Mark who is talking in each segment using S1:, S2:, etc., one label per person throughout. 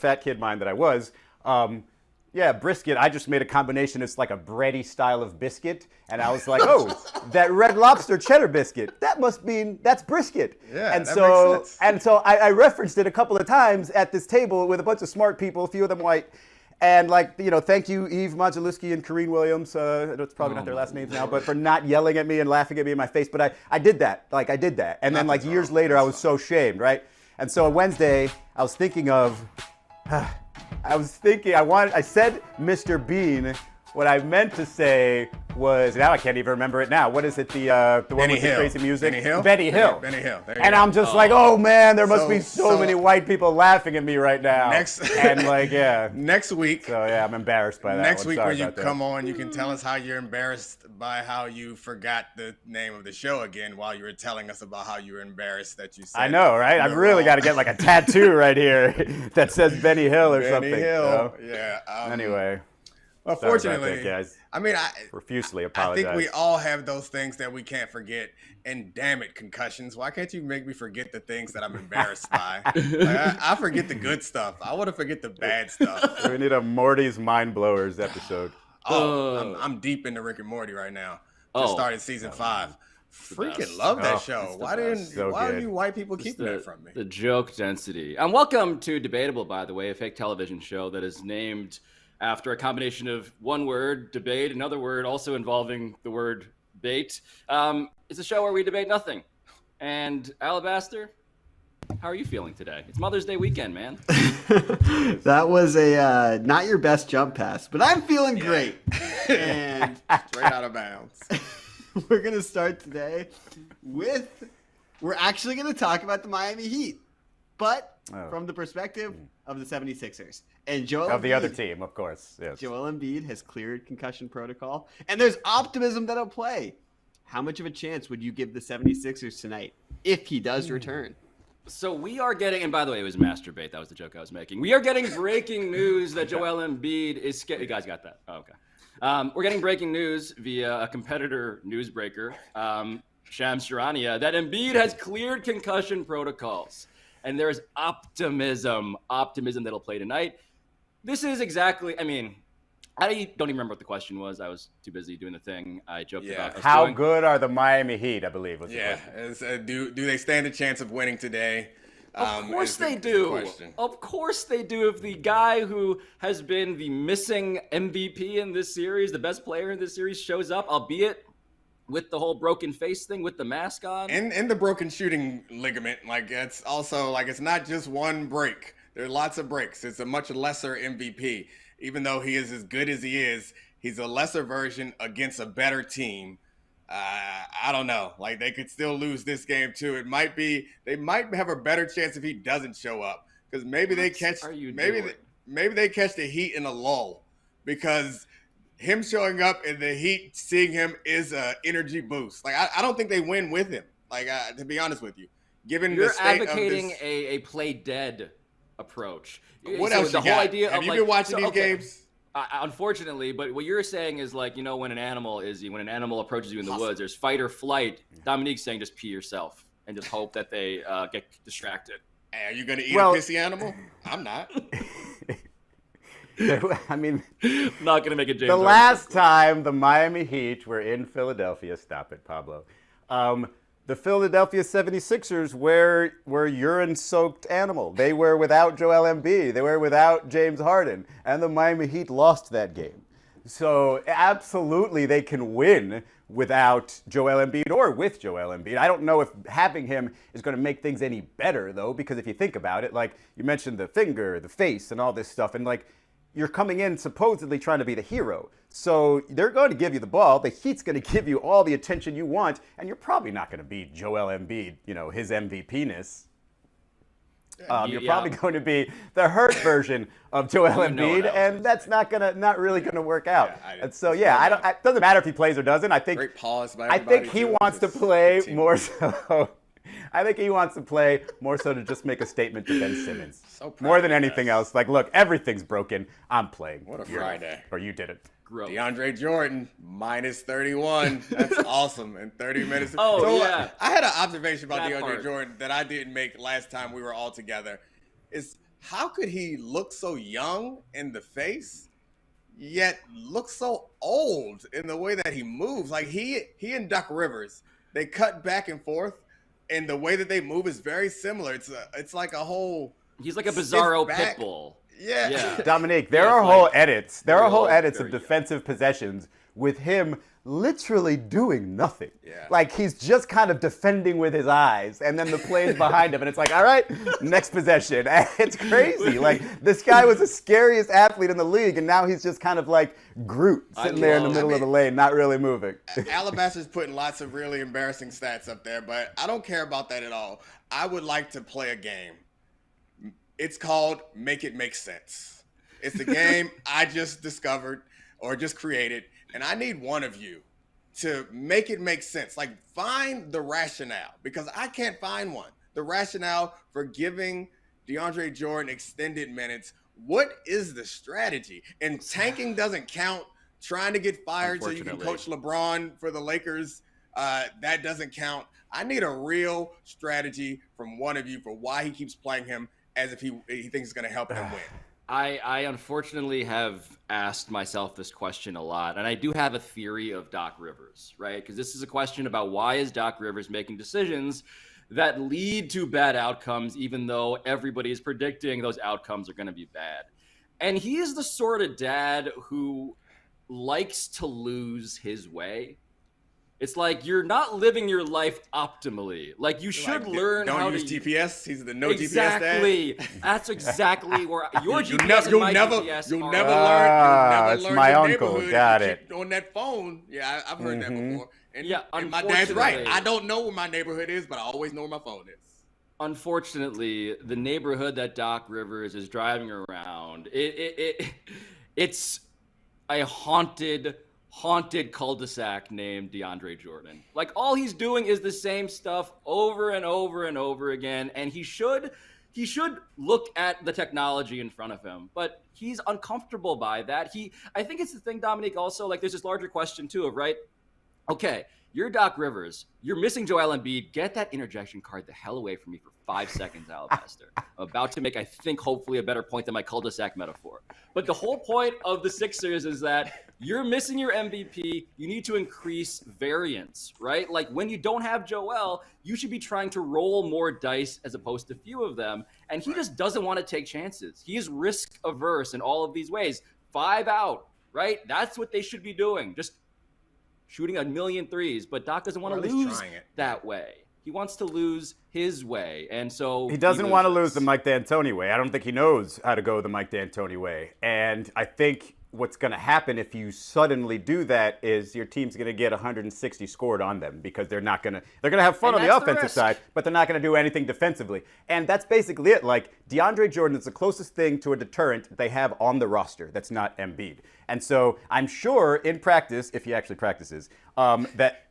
S1: fat kid mind that I was, yeah, brisket. I just made a combination. It's like a bready style of biscuit. And I was like, oh, that Red Lobster cheddar biscuit, that must mean that's brisket.
S2: Yeah,
S1: and
S2: that
S1: so,
S2: makes sense.
S1: And so I referenced it a couple of times at this table with a bunch of smart people, a few of them white. And like, thank you, Eve Modzelewski and Kareen Williams. It's probably not their last names now, but for not yelling at me and laughing at me in my face. But I did that. Like, I did that. And then like years later, I was so shamed, right? And so on Wednesday, I was thinking of... I said Mr. Bean. What I meant to say was, now I can't even remember it now. What is it? The one with the crazy music?
S2: Benny Hill?
S1: Benny Hill.
S2: Benny Hill.
S1: And I'm just like, oh man, there must be so many white people laughing at me right now. And like, yeah.
S2: Next week.
S1: So yeah, I'm embarrassed by that.
S2: Next week when you come on, you can tell us how you're embarrassed by how you forgot the name of the show again while you were telling us about how you were embarrassed that you said.
S1: I know, right? I've really got to get like a tattoo right here that says Benny Hill or something.
S2: Benny Hill. Yeah.
S1: Anyway.
S2: Well, fortunately,
S1: guys.
S2: I mean, I
S1: profusely apologize.
S2: I think we all have those things that we can't forget. And damn it, concussions. Why can't you make me forget the things that I'm embarrassed by? Like, I forget the good stuff. I want to forget the bad stuff.
S1: We need a Morty's Mind Blowers episode.
S2: I'm deep into Rick and Morty right now. Just started season 5. Freaking love that show. Why are you white people keeping that from me?
S3: The joke density. And welcome to Debatable, by the way, a fake television show that is named after a combination of one word, debate, another word also involving the word bait. It's a show where we debate nothing. And Alabaster, how are you feeling today? It's Mother's Day weekend, man.
S4: That was a not your best jump pass, but I'm feeling great. And
S2: straight out of bounds.
S4: We're going to start today we're actually going to talk about the Miami Heat, but from the perspective of the 76ers. And Joel
S1: of the
S4: Embiid,
S1: other team, of course. Yes.
S4: Joel Embiid has cleared concussion protocol, and there's optimism that he'll play. How much of a chance would you give the 76ers tonight if he does return?
S3: So we are getting, and by the way, it was masturbate. That was the joke I was making. We are getting breaking news that Joel Embiid is you guys got that? Oh, okay. We're getting breaking news via a competitor newsbreaker, Shams Charania, that Embiid has cleared concussion protocols. And there's optimism that he'll play tonight. This is exactly, I mean, I don't even remember what the question was. I was too busy doing the thing I joked about.
S1: How good are the Miami Heat, I believe, was the
S2: question. Do they stand a chance of winning today?
S3: Of course they do. Of course they do. If the guy who has been the missing MVP in this series, the best player in this series, shows up, albeit with the whole broken face thing, with the mask on.
S2: And the broken shooting ligament. Like, it's also, like, it's not just one break. There are lots of breaks. It's a much lesser MVP. Even though he is as good as he is, he's a lesser version against a better team. I don't know. Like, they could still lose this game too. They might have a better chance if he doesn't show up, because maybe they catch the Heat in a lull, because him showing up and the Heat seeing him is a energy boost. Like, I don't think they win with him. Like, to be honest with you, given
S3: you're
S2: the state
S3: advocating
S2: of this,
S3: a play dead approach.
S2: What else? The whole idea have you been watching these games?
S3: Unfortunately, but what you're saying is, like, when an animal approaches you in the woods, there's fight or flight. Domonique's saying just pee yourself and just hope that they get distracted.
S2: Hey, are you going to eat a pissy animal? I'm not.
S1: I mean,
S3: not going to make it. James
S1: the last time the Miami Heat were in Philadelphia, stop it, Pablo. The Philadelphia 76ers were urine-soaked animal. They were without Joel Embiid. They were without James Harden. And the Miami Heat lost that game. So absolutely they can win without Joel Embiid or with Joel Embiid. I don't know if having him is going to make things any better, though, because if you think about it, like you mentioned the finger, the face, and all this stuff, and like you're coming in supposedly trying to be the hero. So they're going to give you the ball. The Heat's going to give you all the attention you want, and you're probably not going to beat Joel Embiid, his MVP-ness. You're probably going to be the hurt version of Joel Embiid, and that's not really gonna work out. And so it doesn't matter if he plays or doesn't. I think
S2: great pause by
S1: I think he wants to play more so. I think he wants to play more so to just make a statement to Ben Simmons. More than anything else. Like, look, everything's broken. I'm playing.
S2: What a Friday.
S1: Or you did it.
S3: Gross.
S2: DeAndre Jordan, minus 31. That's awesome. In 30 minutes.
S3: Yeah.
S2: I had an observation about DeAndre Jordan that I didn't make last time we were all together. how could he look so young in the face, yet look so old in the way that he moves? Like he and Doc Rivers, they cut back and forth, and the way that they move is very similar. It's like a whole.
S3: He's like a bizarro
S2: back.
S3: pit bull.
S2: Yeah.
S1: Domonique, there are whole edits. There are whole
S3: old,
S1: edits of
S3: very young.
S1: defensive possessions with him literally doing nothing.
S2: Yeah.
S1: Like he's just kind of defending with his eyes, and then the play's behind him, and it's like, all right, next possession. And it's crazy. Like this guy was the scariest athlete in the league, and now he's just kind of like Groot sitting there in the middle of the lane, not really moving.
S2: Alabaster's putting lots of really embarrassing stats up there, but I don't care about that at all. I would like to play a game. It's called Make It Make Sense. It's the game I just discovered or just created, and I need one of you to make it make sense. Like, find the rationale, because I can't find one. The rationale for giving DeAndre Jordan extended minutes. What is the strategy? And tanking doesn't count. Trying to get fired so you can coach LeBron for the Lakers, that doesn't count. I need a real strategy from one of you for why he keeps playing him as if he thinks it's going to help him win.
S3: I unfortunately have asked myself this question a lot, and I do have a theory of Doc Rivers, right? Because this is a question about why is Doc Rivers making decisions that lead to bad outcomes, even though everybody is predicting those outcomes are going to be bad. And he is the sort of dad who likes to lose his way. It's like you're not living your life optimally. Like you should learn how to
S2: use GPS. He's the no GPS dad.
S3: Exactly. That's exactly where your
S2: You'll
S3: GPS and my
S2: never
S3: GPS
S2: learn.
S3: are.
S2: You'll never
S1: it's
S2: learn
S1: my
S2: your
S1: uncle.
S2: neighborhood
S1: Got
S2: if you
S1: it.
S2: keep on that phone. Yeah, I've heard that before. And,
S3: Yeah,
S2: and my dad's right.
S3: unfortunately-
S2: I don't know where my neighborhood is, but I always know where my phone is.
S3: Unfortunately, the neighborhood that Doc Rivers is driving around, it's a haunted cul-de-sac named DeAndre Jordan. Like all he's doing is the same stuff over and over and over again, and he should look at the technology in front of him, but he's uncomfortable by that. I think it's the thing, Domonique, also, like there's this larger question too of, right, okay, you're Doc Rivers. You're missing Joel Embiid. Get that interjection card the hell away from me for 5 seconds, Alabaster. I'm about to make, I think, hopefully a better point than my cul-de-sac metaphor. But the whole point of the Sixers is that you're missing your MVP. You need to increase variance, right? Like when you don't have Joel, you should be trying to roll more dice as opposed to few of them. And he just doesn't want to take chances. He is risk averse in all of these ways. 5 out, right? That's what they should be doing. Just shooting a million threes, but Doc doesn't want to lose that way. He wants to lose his way, and so
S1: he doesn't want to lose the Mike D'Antoni way. I don't think he knows how to go the Mike D'Antoni way. And I think what's going to happen if you suddenly do that is your team's going to get 160 scored on them because they're going to have fun on the offensive side, but they're not going to do anything defensively. And that's basically it. Like DeAndre Jordan is the closest thing to a deterrent they have on the roster that's not Embiid. And so I'm sure in practice, if he actually practices, that,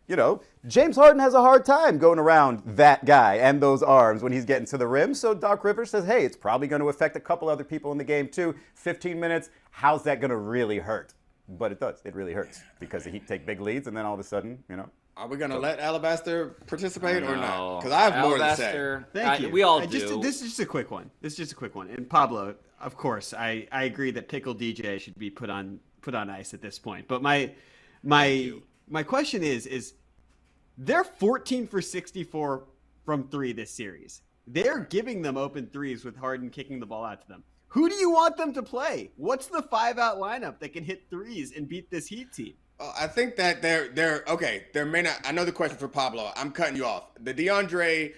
S1: James Harden has a hard time going around that guy and those arms when he's getting to the rim. So Doc Rivers says, hey, it's probably going to affect a couple other people in the game too. 15 minutes, how's that going to really hurt? But it does. It really hurts because the Heat take big leads and then all of a sudden,
S2: Are we going to let Alabaster participate or not? Because I have more to say.
S4: Thank you.
S3: We all do.
S4: This is just a quick one. And Pablo, of course, I agree that Pickle DJ should be put on ice at this point. But my question is they're 14 for 64 from 3 this series. They're giving them open threes with Harden kicking the ball out to them. Who do you want them to play? What's the 5-out lineup that can hit threes and beat this Heat team?
S2: I think that they're okay. There may not. I know the question for Pablo. I'm cutting you off. The DeAndre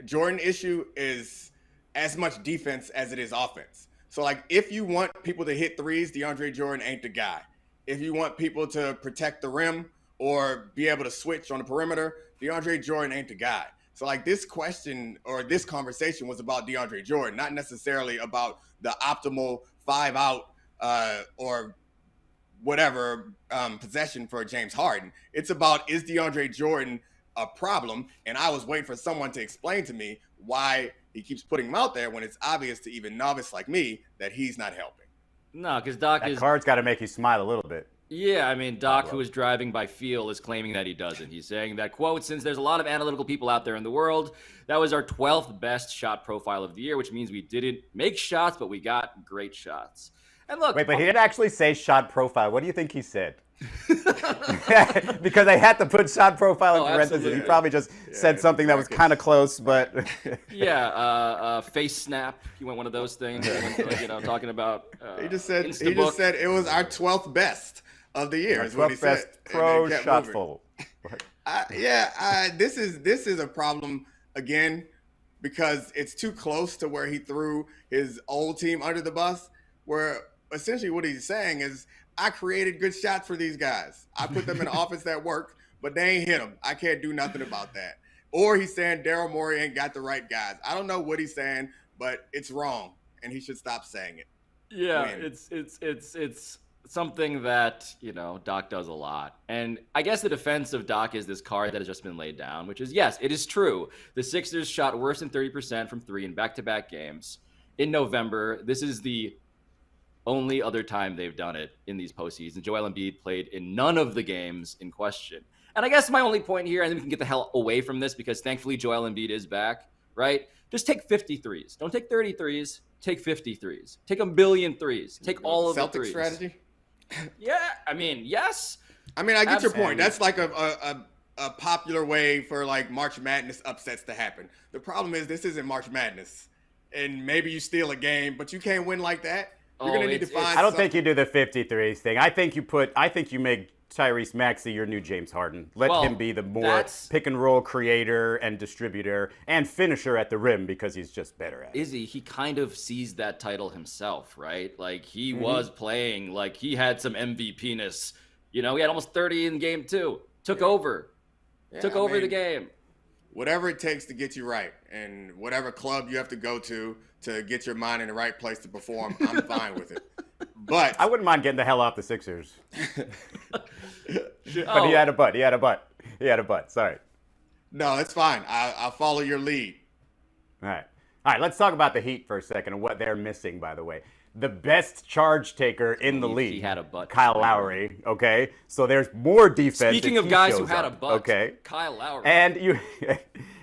S2: Jordan issue is as much defense as it is offense. So, like, if you want people to hit threes, DeAndre Jordan ain't the guy. If you want people to protect the rim or be able to switch on the perimeter, DeAndre Jordan ain't the guy. So, like, this question or this conversation was about DeAndre Jordan, not necessarily about the optimal 5-out or whatever possession for James Harden. It's about, is DeAndre Jordan a problem? And I was waiting for someone to explain to me why he keeps putting him out there when it's obvious to even novice like me that he's not helping.
S3: No, because Doc
S1: that card's got to make you smile a little bit.
S3: Yeah, I mean, Doc,
S1: Pablo.
S3: who is driving by feel, is claiming that he doesn't. He's saying that, quote, since there's a lot of analytical people out there in the world, that was our 12th best shot profile of the year, which means we didn't make shots, but we got great shots. And look,
S1: Wait, but he didn't actually say shot profile. What do you think he said? Because I had to put shot profile in parentheses.
S3: absolutely.
S1: He probably just said something that was kind of close, but
S3: face snap. He went one of those things. Talking about.
S2: He just said
S3: Instabook.
S2: it was our 12th best of the year. Is what he
S1: 12th
S2: said.
S1: best pro shot
S2: moving.
S1: full.
S2: This is a problem again because it's too close to where he threw his old team under the bus. Where essentially what he's saying is, I created good shots for these guys. I put them in offense that worked, but they ain't hit them. I can't do nothing about that. Or he's saying Daryl Morey ain't got the right guys. I don't know what he's saying, but it's wrong, and he should stop saying it.
S3: Yeah, it's something that, Doc does a lot. And I guess the defense of Doc is this card that has just been laid down, which is, yes, it is true. The Sixers shot worse than 30% from three in back-to-back games in November. This is the only other time they've done it in these postseasons. Joel Embiid played in none of the games in question. And I guess my only point here, and then we can get the hell away from this because thankfully Joel Embiid is back, right? Just take 50 threes. Don't take 30 threes. Take 50 threes. Take a billion threes. Take all of the
S2: Celtics
S3: threes.
S2: strategy?
S3: Yeah, I mean, yes.
S2: I mean, I get your
S3: Absolutely.
S2: point. That's like a popular way for like March Madness upsets to happen. The problem is this isn't March Madness. And maybe you steal a game, but you can't win like that. You're going to need to find
S1: I don't think you do the 53s thing. I think you make Tyrese Maxey your new James Harden. Let him be the more pick and roll creator and distributor and finisher at the rim because he's just better at it.
S3: Izzy, he kind of seized that title himself, right? Like he was playing, like he had some MVP-ness. He had almost 30 in game 2. Took over the game.
S2: Whatever it takes to get you right and whatever club you have to go to get your mind in the right place to perform, I'm fine with it. But
S1: I wouldn't mind getting the hell off the Sixers. But he had a butt. Sorry.
S2: No, it's fine. I'll follow your lead.
S1: All right. Let's talk about the Heat for a second and what they're missing, by the way. The best charge taker in the league.
S3: He had a butt.
S1: Kyle Lowry, okay? So there's more defense.
S3: Speaking
S1: if
S3: of
S1: he
S3: guys who
S1: shows
S3: had
S1: up,
S3: a butt,
S1: okay?
S3: Kyle Lowry.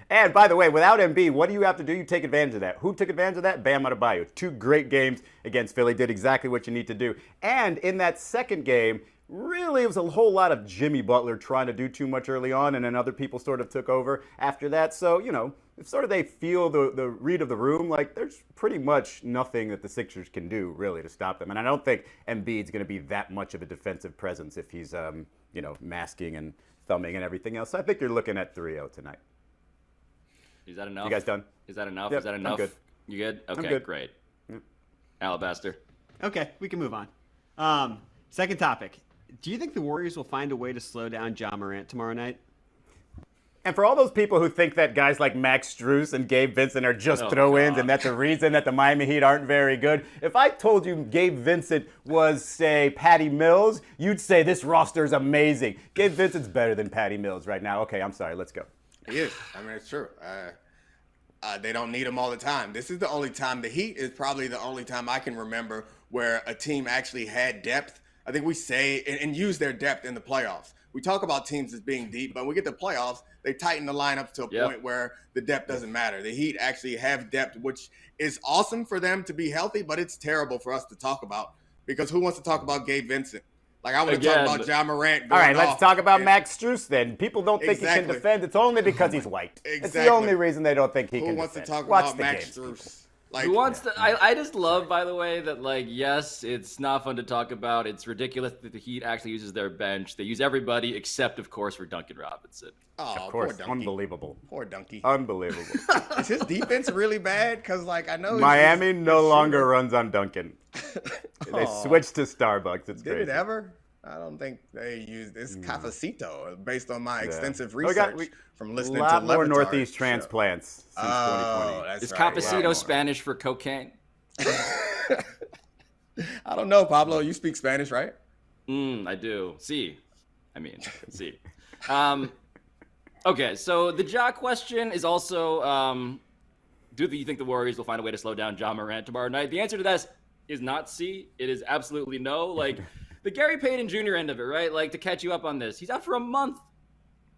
S1: And by the way, without Embiid, what do you have to do? You take advantage of that. Who took advantage of that? Bam Adebayo. 2 great games against Philly. Did exactly what you need to do. And in that second game, really it was a whole lot of Jimmy Butler trying to do too much early on, and then other people sort of took over after that. So, if sort of they feel the read of the room, like there's pretty much nothing that the Sixers can do really to stop them. And I don't think Embiid's going to be that much of a defensive presence if he's, masking and thumbing and everything else. So I think you're looking at 3-0 tonight.
S3: Is that enough?
S1: You guys done?
S3: Is that enough?
S1: Yep,
S3: Is that enough?
S1: I'm good.
S3: You good? Okay,
S1: I'm good.
S3: Great. Alabaster.
S4: Okay, we can move on. Second topic. Do you think the Warriors will find a way to slow down Ja Morant tomorrow night?
S1: And for all those people who think that guys like Max Strus and Gabe Vincent are just throw-ins and that's the reason that the Miami Heat aren't very good, if I told you Gabe Vincent was, say, Patty Mills, you'd say this roster is amazing. Gabe Vincent's better than Patty Mills right now. Okay, I'm sorry. Let's go.
S2: He is. I mean, it's true. They don't need him all the time. This is the only time. The Heat is probably the only time I can remember where a team actually had depth. I think we say and use their depth in the playoffs. We talk about teams as being deep, but when we get to playoffs, they tighten the lineups to a point where the depth doesn't matter. The Heat actually have depth, which is awesome for them to be healthy, but it's terrible for us to talk about because who wants to talk about Gabe Vincent? Like, I want to talk about Ja Morant.
S1: All right, let's talk about Max Strus then. People don't think he can defend. It's only because he's white. It's the only reason they don't think he can defend.
S2: Who wants to talk
S1: Watch
S2: about
S1: the
S2: Max
S1: games,
S2: Strus? Like,
S3: Who wants to? I just love, by the way, that yes, it's not fun to talk about. It's ridiculous that the Heat actually uses their bench. They use everybody except, of course, for Duncan Robinson.
S2: Oh,
S1: of course,
S2: poor Dunky.
S1: unbelievable.
S2: Poor Dunky.
S1: Unbelievable.
S2: Is his defense really bad? Because, I know
S1: Miami no longer runs on Duncan. They switched to Starbucks. It's crazy.
S2: Did it ever? I don't think they used this Cafecito based on my extensive research from listening to
S1: a lot more
S2: Levitar's
S1: Northeast
S2: show.
S1: transplants since 2020.
S2: That's
S3: Is
S2: right.
S3: Cafecito Spanish for cocaine?
S2: I don't know, Pablo. You speak Spanish, right?
S3: I do. See. Okay, so the Ja question is also, do you think the Warriors will find a way to slow down Ja Morant tomorrow night? The answer to that is not C. It is absolutely no. The Gary Payton Jr. end of it, right? Like, to catch you up on this, he's out for a month.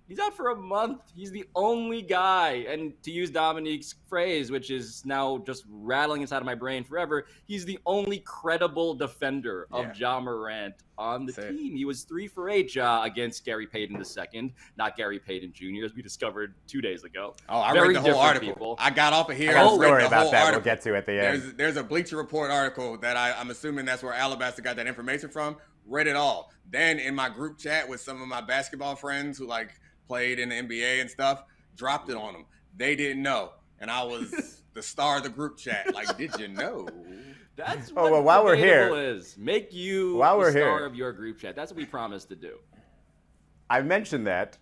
S3: He's out for a month. He's the only guy. And to use Domonique's phrase, which is now just rattling inside of my brain forever, he's the only credible defender of Ja Morant on the team. He was 3 for 8, Ja, against Gary Payton II, not Gary Payton Jr., as we discovered 2 days ago.
S2: Oh, I read the whole article.
S3: People.
S2: I got off of here.
S1: I got a
S2: read
S1: story
S2: the
S1: about
S2: whole
S1: that
S2: article.
S1: we'll get to at the end.
S2: There's a Bleacher Report article that I'm assuming that's where Alabaster got that information from. Read it all. Then in my group chat with some of my basketball friends who played in the NBA and stuff, dropped it on them. They didn't know. And I was the star of the group chat. Like, did you know?
S3: That's what
S1: while we're here,
S3: is. Make you
S1: while
S3: the
S1: we're
S3: star
S1: here,
S3: of your group chat. That's what we promised to do.
S1: I mentioned that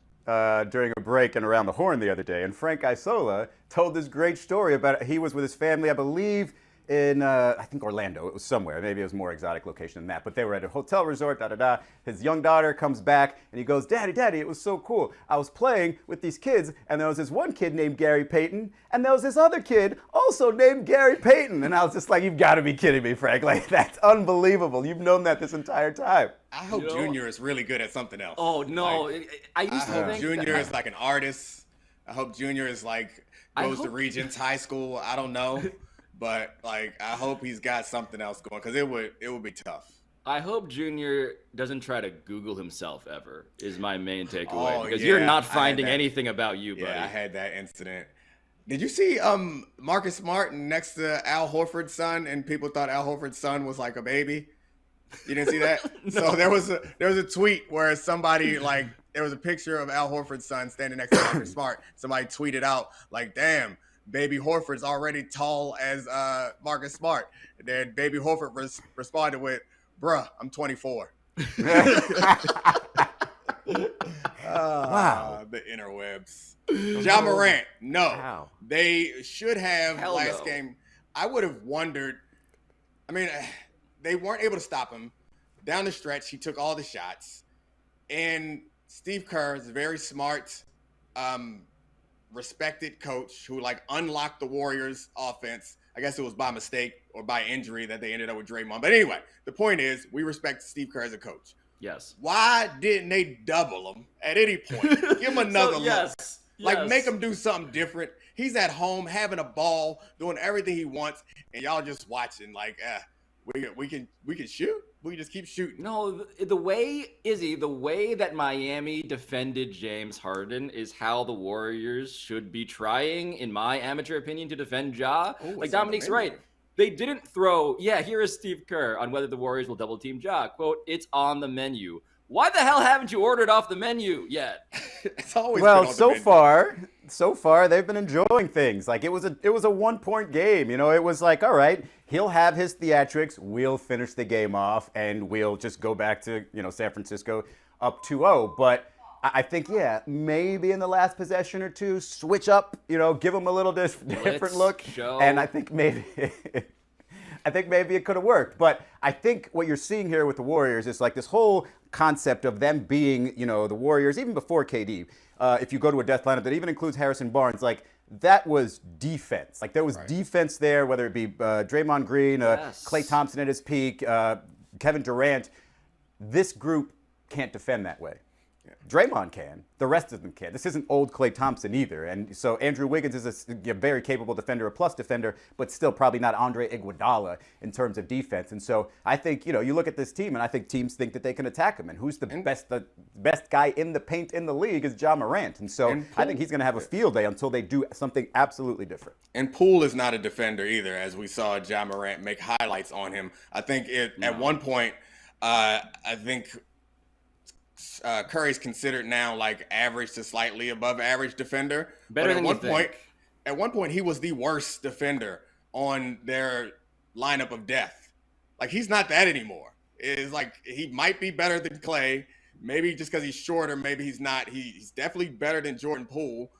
S1: during a break and around the horn the other day, and Frank Isola told this great story about he was with his family, I believe, in, I think Orlando. It was somewhere. Maybe it was a more exotic location than that. But they were at a hotel resort, da-da-da. His young daughter comes back, and he goes, Daddy, it was so cool. I was playing with these kids, and there was this one kid named Gary Payton, and there was this other kid also named Gary Payton. And I was just like, you've got to be kidding me, Frank. Like, that's unbelievable. You've known that this entire time.
S2: I hope Junior is really good at something else.
S3: Oh, no. I used to
S2: hope
S3: think
S2: Junior is like an artist. I hope Junior is goes to Regents High School. I don't know. But I hope he's got something else going, because it would be tough.
S3: I hope Junior doesn't try to Google himself ever, is my main takeaway. Because
S2: yeah,
S3: you're not finding anything about you, buddy.
S2: Yeah, I had that incident. Did you see Marcus Smart next to Al Horford's son, and people thought Al Horford's son was like a baby? You didn't see that?
S3: No.
S2: So there was a tweet where somebody there was a picture of Al Horford's son standing next to Marcus Smart. Somebody tweeted out damn, Baby Horford's already tall as Marcus Smart. And then Baby Horford responded with, bruh, I'm 24.
S1: Wow.
S2: The interwebs. Ja Morant, no.
S1: Wow.
S2: They should have last
S3: no.
S2: game. I would have wondered. I mean, they weren't able to stop him. Down the stretch, he took all the shots. And Steve Kerr is a very smart, respected coach who unlocked the Warriors offense. I guess it was by mistake or by injury that they ended up with Draymond. But anyway, the point is we respect Steve Kerr as a coach.
S3: Yes.
S2: Why didn't they double him at any point? Give him another look. Make him do something different. He's at home having a ball, doing everything he wants, and y'all just watching we can shoot. We can just keep shooting.
S3: No, the way that Miami defended James Harden is how the Warriors should be trying, in my amateur opinion, to defend Ja. Dominique's right. They didn't throw, here is Steve Kerr on whether the Warriors will double team Ja. Quote, it's on the menu. Why the hell haven't you ordered off the menu yet?
S2: It's always
S1: so far they've been enjoying things. It was a 1-point game. It was all right, he'll have his theatrics. We'll finish the game off, and we'll just go back to San Francisco up 2-0. But I think maybe in the last possession or two, switch up. Give them a little different look. And I think maybe. I think maybe it could have worked. But I think what you're seeing here with the Warriors is this whole concept of them being, the Warriors, even before KD. If you go to a death lineup that even includes Harrison Barnes, that was defense. There was defense there, whether it be Draymond Green, Klay Thompson at his peak, Kevin Durant. This group can't defend that way. Draymond can. The rest of them can. This isn't old Klay Thompson either. And so Andrew Wiggins is a very capable defender, a plus defender, but still probably not Andre Iguodala in terms of defense. And so I think, you look at this team, and I think teams think that they can attack him. And who's the best guy in the paint in the league is Ja Morant. And so I think he's going to have a field day until they do something absolutely different.
S2: And Poole is not a defender either, as we saw Ja Morant make highlights on him. I think at one point, Curry's considered now average to slightly above average defender.
S3: Better than you think.
S2: At one point, he was the worst defender on their lineup of death. He's not that anymore. It's he might be better than Klay. Maybe just because he's shorter, maybe he's not. He's definitely better than Jordan Poole.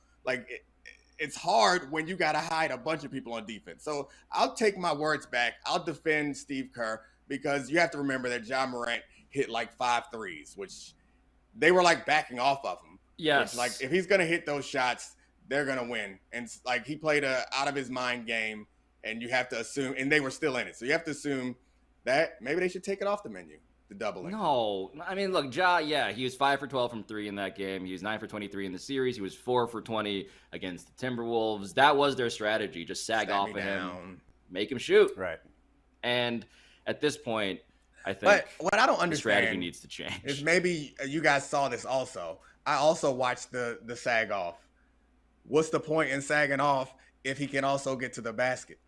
S2: It's hard when you got to hide a bunch of people on defense. So I'll take my words back. I'll defend Steve Kerr, because you have to remember that Ja Morant hit 5 threes, which they were backing off of him.
S3: Yes.
S2: Which, if he's going to hit those shots, they're going to win. And he played a out of his mind game, and you have to assume, and they were still in it. So you have to assume that maybe they should take it off the menu. the doubling.
S3: No, I mean, look, Ja, yeah, he was 5 for 12 from 3 in that game. He was 9 for 23 in the series. He was 4 for 20 against the Timberwolves. That was their strategy. Just sag off of him, make him shoot.
S1: Right.
S3: And at this point, I think
S2: But what I don't
S3: the
S2: understand
S3: strategy needs to change.
S2: is maybe you guys saw this also. I also watched the sag off. What's the point in sagging off if he can also get to the basket?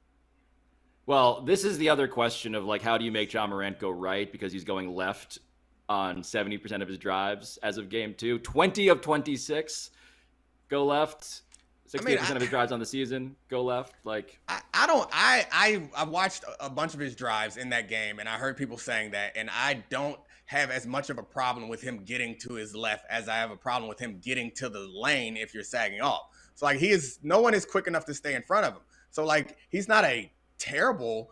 S3: Well, this is the other question of like, how do you make Ja Morant go right? Because he's going left on 70% of his drives as of game 2. 20 of 26 go left. 68% of his drives on the season go left. Like,
S2: I watched a bunch of his drives in that game, and I heard people saying that, and I don't have as much of a problem with him getting to his left as I have a problem with him getting to the lane if you're sagging off. So like no one is quick enough to stay in front of him. So like he's not a terrible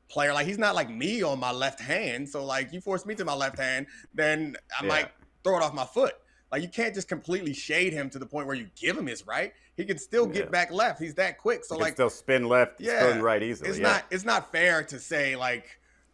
S2: player. Like he's not like me on my left hand. So like you force me to my left hand, then I might throw it off my foot. Like you can't just completely shade him to the point where you give him his right. He can still get back left. He's that quick. So
S1: he can
S2: like
S1: still spin left, spin right easily.
S2: It's not fair to say like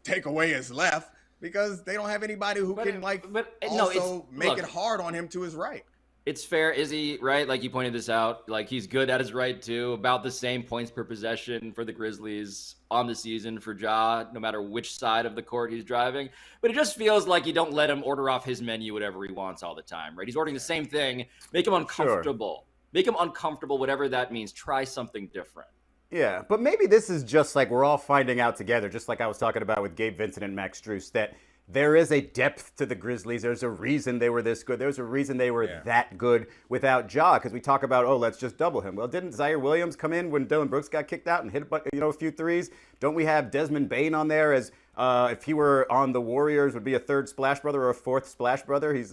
S2: take away his left because they don't have anybody who can make it hard on him to his right.
S3: It's fair, Izzy, right? Like you pointed this out. Like he's good at his right too. About the same points per possession for the Grizzlies on the season for Ja, no matter which side of the court he's driving. But it just feels like you don't let him order off his menu whatever he wants all the time, right? He's ordering the same thing. Make him uncomfortable. Sure. Make him uncomfortable, whatever that means. Try something different.
S1: Yeah, but maybe this is just like we're all finding out together, just like I was talking about with Gabe Vincent and Max Strus, that there is a depth to the Grizzlies. There's a reason they were this good. There's a reason they were that good without Ja, because we talk about, let's just double him. Well, didn't Zaire Williams come in when Dylan Brooks got kicked out and hit a few threes? Don't we have Desmond Bane on there as if he were on the Warriors would be a third splash brother or a fourth splash brother? He's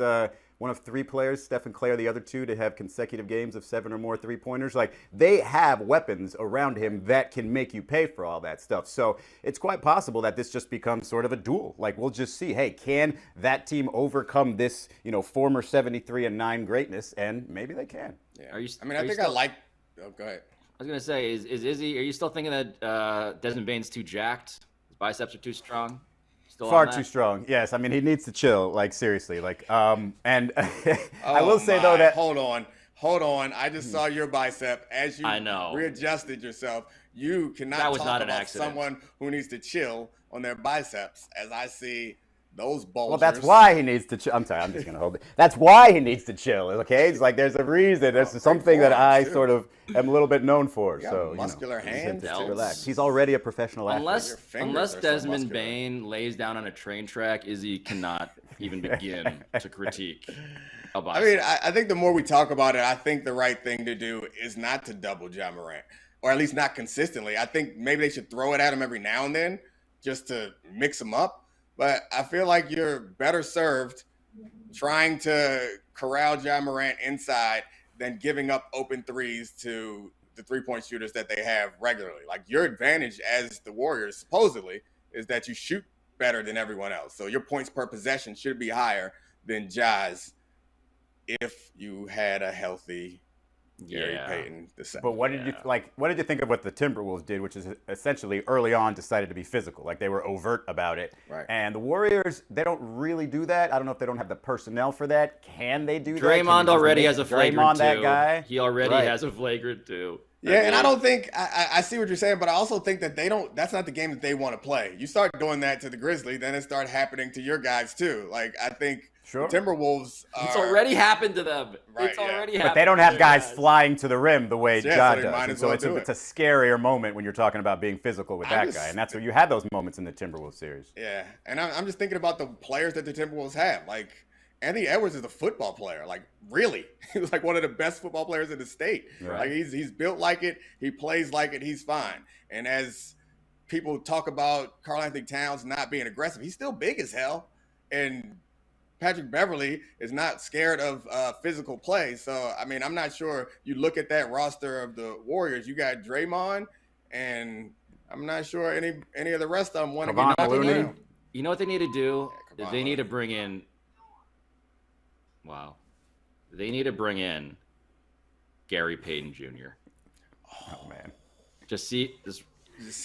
S1: one of 3 players, Steph and Clay are the other 2, to have consecutive games of 7 or more three-pointers. Like, they have weapons around him that can make you pay for all that stuff. So it's quite possible that this just becomes sort of a duel. Like, we'll just see, hey, can that team overcome this, former 73-9 greatness? And maybe they can.
S2: Yeah. Oh, go ahead.
S3: I was going to say, is Izzy, are you still thinking that Desmond Bane's too jacked? His biceps are too strong?
S1: Far too strong. Yes, I mean he needs to chill. Like seriously. Like and I will say though that
S2: hold on. I just saw your bicep as you readjusted yourself. You cannot talk about someone who needs to chill on their biceps as I see those bulgers.
S1: Well, that's why he needs to chill. I'm sorry, I'm just gonna hold it. That's why he needs to chill. Okay, it's like there's a reason. There's something that I sort of am a little bit known for. So
S2: muscular hands.
S1: Relax. He's already a professional athlete.
S3: Unless Desmond Bane lays down on a train track, Izzy cannot even begin to critique.
S2: I mean, I think the more we talk about it, I think the right thing to do is not to double Ja Morant, or at least not consistently. I think maybe they should throw it at him every now and then just to mix him up. But I feel like you're better served trying to corral Ja Morant inside than giving up open threes to the three-point shooters that they have regularly. Like your advantage as the Warriors, supposedly, is that you shoot better than everyone else. So your points per possession should be higher than Ja's if you had a healthy Gary Payton II.
S1: But what did you think of what the Timberwolves did, which is essentially early on decided to be physical? Like they were overt about it.
S2: Right.
S1: And the Warriors, they don't really do that. I don't know if they don't have the personnel for that. Can they do that?
S3: Draymond already has a flagrant 2.
S1: That guy?
S3: He already has a flagrant 2.
S2: Yeah, and I don't think I see what you're saying, but I also think that that's not the game that they want to play. You start doing that to the Grizzlies, then it starts happening to your guys too. Like I think the Timberwolves
S3: it's already happened to them.
S2: Right,
S3: it's already happened.
S1: But they don't have guys flying to the rim the way Ja
S2: so
S1: does. So it's a scarier moment when you're talking about being physical with that guy. And that's where you had those moments in the Timberwolves series.
S2: Yeah, and I'm just thinking about the players that the Timberwolves have. Like Anthony Edwards is a football player. Like really, he was like one of the best football players in the state.
S1: Right.
S2: Like he's built like it. He plays like it. He's fine. And as people talk about Karl-Anthony Towns not being aggressive, he's still big as hell. And Patrick Beverley is not scared of physical play. So, I mean, I'm not sure. You look at that roster of the Warriors, you got Draymond, and I'm not sure any of the rest of them want to get knocked down.
S3: You know what they need to do? They need to bring in – wow. They need to bring in Gary Payton Jr.
S1: Oh, man.
S3: Just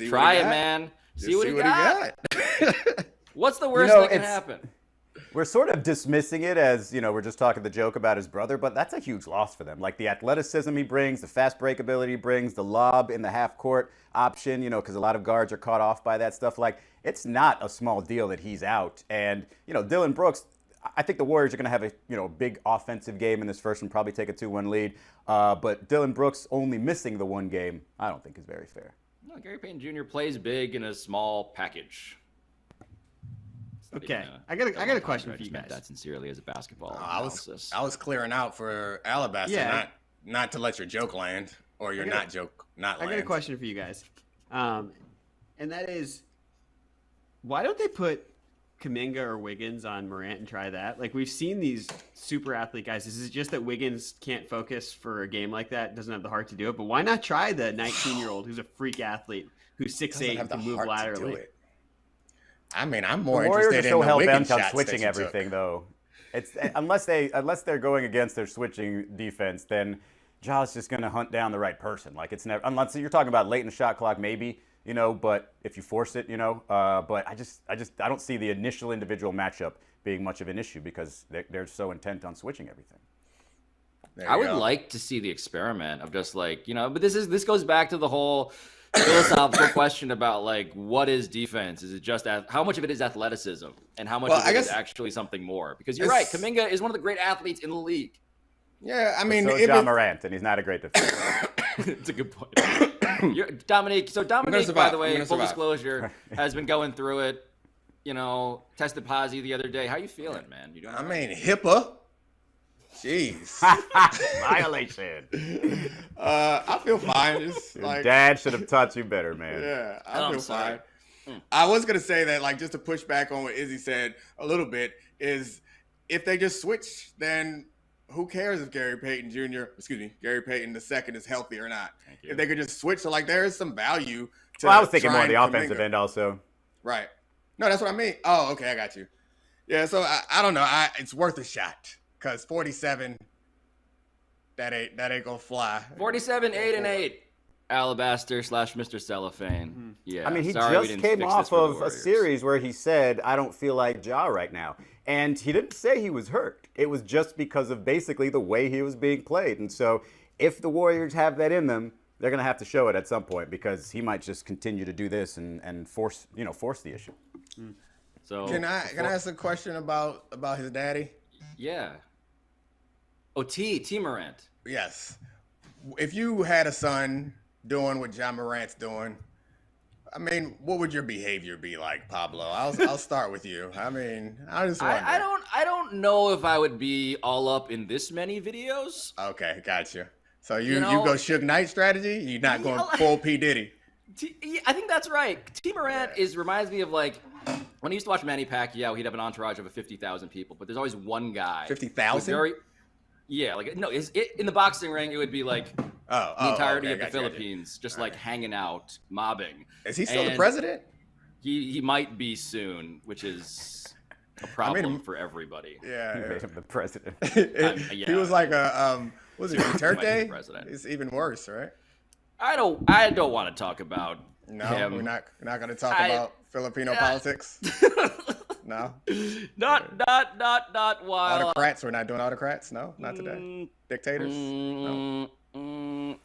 S3: try it, man. See what he got. What's the worst that can happen?
S1: We're sort of dismissing it as, we're just talking the joke about his brother, but that's a huge loss for them. Like the athleticism he brings, the fast break ability he brings, the lob in the half court option, because a lot of guards are caught off by that stuff. Like, it's not a small deal that he's out. And, Dillon Brooks, I think the Warriors are going to have a big offensive game in this first and probably take a 2-1 lead. But Dillon Brooks only missing the one game, I don't think is very fair.
S3: No, Gary Payton Jr. plays big in a small package.
S4: Okay, I got a question for you guys.
S3: That sincerely as a basketball
S2: I was clearing out for Alabaster, not to let your joke land or your not land.
S4: I got a question for you guys, and that is, why don't they put Kuminga or Wiggins on Morant and try that? Like, we've seen these super athlete guys. Is it just that Wiggins can't focus for a game like that, doesn't have the heart to do it? But why not try the 19-year-old who's a freak athlete, who's 6'8", and can move laterally?
S2: I mean, I'm more
S1: the Warriors
S2: interested
S1: are so
S2: in the Wiggins
S1: hell-bent on
S2: shots
S1: switching everything, though. It's unless they're going against their switching defense, then Ja's just going to hunt down the right person. Like, it's never, unless you're talking about late in the shot clock, maybe, but if you force it, but I don't see the initial individual matchup being much of an issue because they're so intent on switching everything.
S3: I would like to see the experiment of just like, but this goes back to the whole philosophical question about like, what is defense? Is it just how much of it is athleticism and how much of it is actually something more? Because you're right, Kuminga is one of the great athletes in the league.
S2: Yeah, I mean,
S1: so Ja Morant, and he's not a great defender.
S3: It's a good point. Domonique. So Domonique, by the way, full disclosure, has been going through it. Tested positive the other day. How you feeling, man? You doing?
S2: I mean, HIPAA. Jeez.
S1: Violation.
S2: I feel fine.
S1: Your dad should have taught you better, man.
S2: Yeah, I feel fine. I was going to say that, like, just to push back on what Izzy said a little bit, is if they just switch, then who cares if Gary Payton II is healthy or not? If they could just switch, so, like, there is some value to
S1: I was thinking more on the offensive end also.
S2: Right. No, that's what I mean. Oh, okay, I got you. Yeah, so I don't know. It's worth a shot. Because 47, that ain't gonna fly.
S3: 47, 8-8. Alabaster / Mr. Cellophane.
S1: Mm-hmm.
S3: Yeah.
S1: I mean, he just came off of a series where he said, I don't feel like Ja right now. And he didn't say he was hurt. It was just because of basically the way he was being played. And so if the Warriors have that in them, they're going to have to show it at some point because he might just continue to do this and force the issue.
S2: So Can I ask a question about his daddy?
S3: Yeah. Oh, T Morant.
S2: Yes. If you had a son doing what Ja Morant's doing, I mean, what would your behavior be like, Pablo? I'll start with you. I mean, I just wonder.
S3: I don't know if I would be all up in this many videos.
S2: Okay, gotcha. So you go Suge Knight strategy? You're not going full P. Diddy?
S3: I think that's right. T Morant reminds me of like when I used to watch Manny Pacquiao. He'd have an entourage of 50,000 people, but there's always one guy.
S2: 50,000?
S3: Yeah, like no, in the boxing ring, it would be like the entirety of the Philippines, just like hanging out, mobbing.
S2: Is he still the president?
S3: He might be soon, which is a problem for everybody.
S2: Yeah,
S1: you made him the president.
S2: He was like was it Duterte? It's even worse, right?
S3: I don't want to talk about him.
S2: We're not going to talk about Filipino politics. No.
S3: Not while
S2: autocrats. We're not doing autocrats. No, not today. Dictators. No.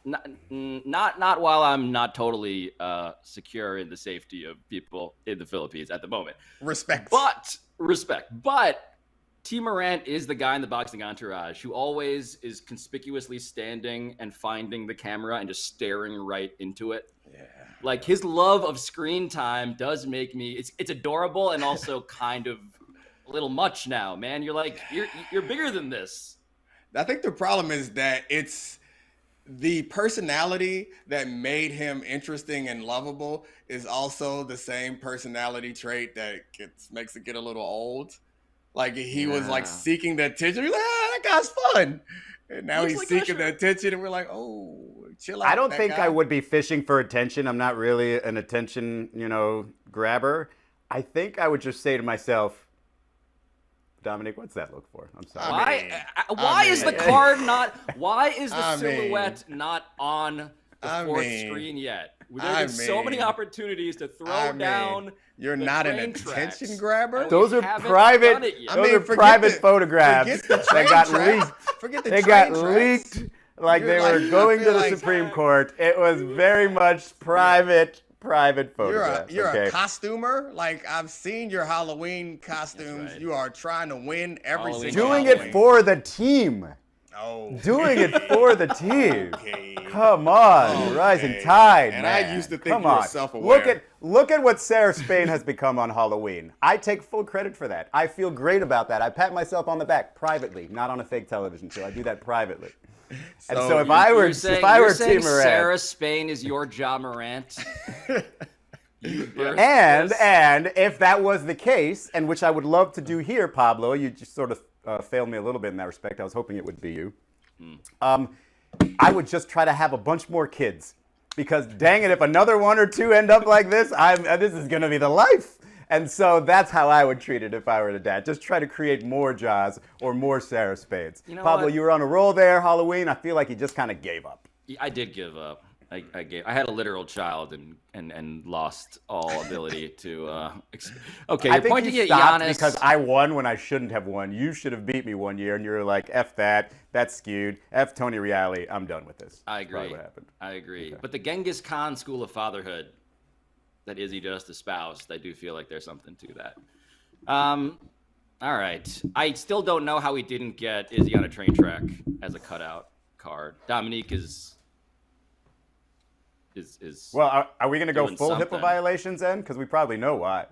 S3: Not while I'm not totally secure in the safety of people in the Philippines at the moment.
S2: Respect.
S3: But T Morant is the guy in the boxing entourage who always is conspicuously standing and finding the camera and just staring right into it. Yeah. Like his love of screen time does make me it's adorable and also kind of a little much now, man. You're like you're bigger than this.
S2: I think the problem is that it's the personality that made him interesting and lovable is also the same personality trait that makes it get a little old. Like he was like seeking the attention. We're like, that guy's fun. And now he's seeking the attention and we're like, oh, chill out.
S1: I don't think I would be fishing for attention. I'm not really an attention, grabber. I think I would just say to myself, Domonique, what's that look for? I'm sorry.
S3: Why is the card not? Why is the silhouette not on the fourth screen yet? There so many opportunities to throw down.
S2: You're not an attention grabber.
S1: Those are private. Those are private photographs that got leaked.
S2: Forget the
S1: they got leaked like they were going to the Supreme Court. It was very much private photographs.
S2: You're a costumer. Like, I've seen your Halloween costumes. Right. You are trying to win every single
S1: Doing it for the team.
S2: Oh.
S1: Doing it for the team. Okay. Come on, rising tide,
S2: and
S1: man.
S2: I used to think you were self-aware.
S1: Look at what Sarah Spain has become on Halloween. I take full credit for that. I feel great about that. I pat myself on the back privately, not on a fake television show. I do that privately. And so if I were Team Morant,
S3: Sarah Spain is your Ja Morant.
S1: and if that was the case, and which I would love to do here, Pablo, you just sort of failed me a little bit in that respect. I was hoping it would be you. I would just try to have a bunch more kids, because dang it, if another one or two end up like this, this is going to be the life. And so that's how I would treat it if I were the dad. Just try to create more Jaws or more Sarah Spades. Pablo, you were on a roll there, Halloween. I feel like you just kind of gave up.
S3: I did give up. I had a literal child and lost all ability to. Okay,
S1: I think
S3: pointing
S1: you
S3: at
S1: stopped
S3: Giannis
S1: because I won when I shouldn't have won. You should have beat me one year, and you were like, "F that, that's skewed. F Tony Reali, I'm done with this."
S3: I agree.
S1: What happened?
S3: I agree.
S1: Okay.
S3: But the Genghis Khan school of fatherhood that Izzy just espoused, I do feel like there's something to that. All right. I still don't know how we didn't get Izzy on a train track as a cutout card. Domonique is
S1: well, are we going to go full
S3: something.
S1: HIPAA violations then? Because we probably know why.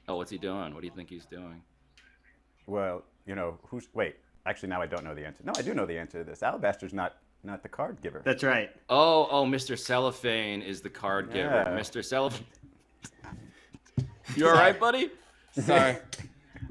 S3: Oh, what's he doing? What do you think he's doing?
S1: Well, wait. Actually, now I don't know the answer. No, I do know the answer to this. Alabaster's not the card giver.
S4: That's right.
S3: Oh, Mr. Cellophane is the card giver.
S1: Yeah.
S3: Mr. Cellophane. You all right, buddy?
S2: Sorry.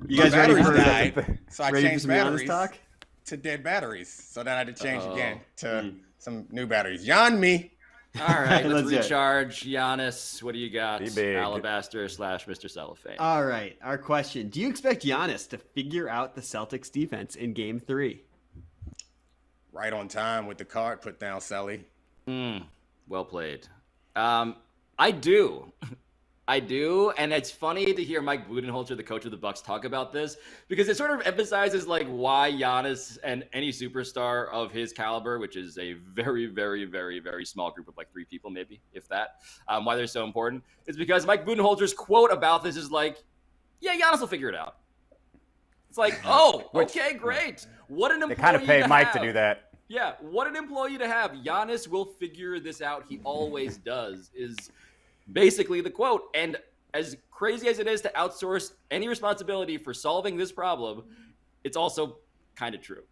S4: You guys ready for
S2: died, so I
S4: ready
S2: changed
S4: for some
S2: batteries
S4: talk?
S2: to dead batteries. So then I had to change again to some new batteries. Yawn me.
S3: All right, let's
S4: Let's
S3: recharge. Giannis, what do you got?
S1: Be big.
S3: Alabaster / Mr. Cellophane.
S4: All right, our question. Do you expect Giannis to figure out the Celtics defense in Game 3?
S2: Right on time with the card put down, Selly.
S3: Well played. I do. I do, and it's funny to hear Mike Budenholzer, the coach of the Bucks, talk about this, because it sort of emphasizes like why Giannis and any superstar of his caliber, which is a very, very, very, very small group of like 3 people, maybe, if that, why they're so important. It's because Mike Budenholzer's quote about this is like, yeah, Giannis will figure it out. It's like, oh, okay, great. What an employee
S1: They kind of paid Mike to do that.
S3: Yeah, what an employee to have. Giannis will figure this out. He always does, is basically the quote. And as crazy as it is to outsource any responsibility for solving this problem, it's also kind of true.